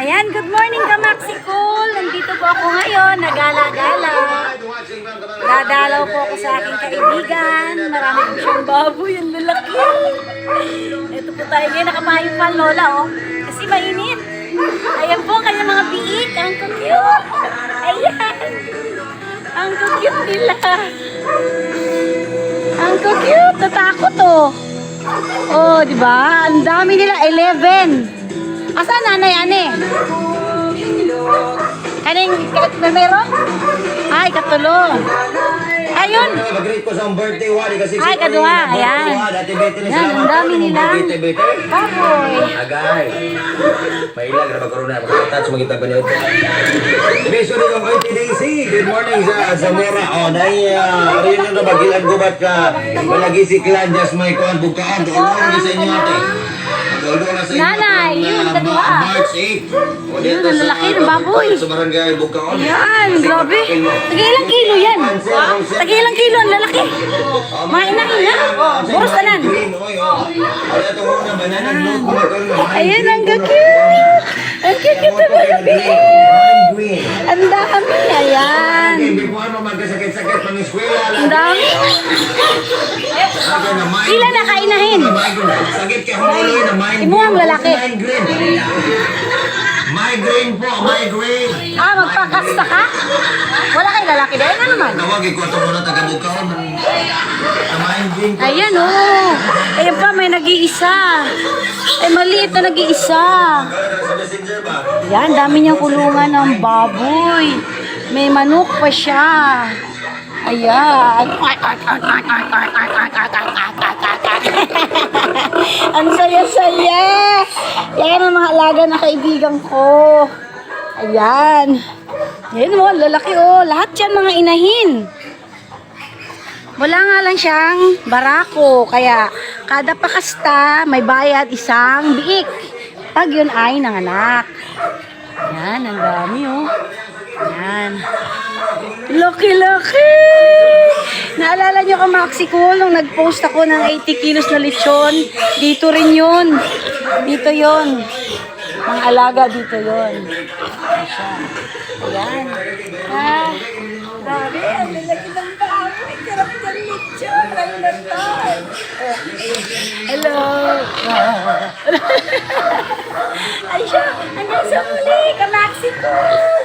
Ayan, good morning ka Maxicol. Nandito po ako ngayon, nagala-gala. Dadalaw po ako sa aking kaibigan. Marami po siyang baboy, ang lalaki. Ito po tayo ngayon, nakapayong pa lola oh. Kasi mainit. Ayan po kanyang mga biik, ang cute. Ayan. Ang cute nila. Ang cute, natakot oh. Oh, di ba? Ang dami nila, 11. Asan nanay, ane? Kaning, meron? Ay, katulong. Ayun. Ay, kadua. Ayan. Yan, ang dami nilang baboy. Agay. Mailag na magkaroon na. Makatouch magkita pa niyo. Beso din yung ITDC. Good morning sa Zamora. O, dahil rin nyo na bagilan gubat ka. Malagi si Clan, just may kuhan bukaan. Doon sa inyo ate. Nanay, yun, kadua. March 8. Yun, ang lalaki ng baboy. Sa barangay Bukaon. Yan, grabe. Tagilang kilo yan. Tagilang kilo ang lalaki. Mahina-hina. Boros tanan. Ayan, ang cute. Ang cute na baby. Ang dami. Ayan. Ang dami. Sila na kainahin. Imo ang lalaki. Migraine po, migraine. Ah, magpakasta ka? Wala kay lalaki doon? Ano naman? Tawagin ko ito muna taga-Bukaon. Migraine po. Ayan oh. Ayan pa, may nag-iisa. Ay, maliit na nag-iisa. Yan, dami niyang kulungan ng baboy. May manok pa siya. Ayan. Ang saya-saya. Yan ang mga alaga na kaibigan ko. Ayan. Yan mo, lalaki oh. Lahat yan mga inahin. Wala nga lang siyang barako. Kaya kada pakasta may bayad isang biik. Pag yun ay nanganak. Yan, ang dami oh. Yan. Laki-laki! Naalala nyo ka Maxicol nung nag-post ako ng 80 kilos na lechon? Dito rin yun. Dito yun. Mga alaga dito yun. Ayan. Ah, dami. Ang lalaki ng baboy. Sarap ng lechon. Ang lalaki. Hello. Ay siya. Hanggang sa muli ka Maxicol.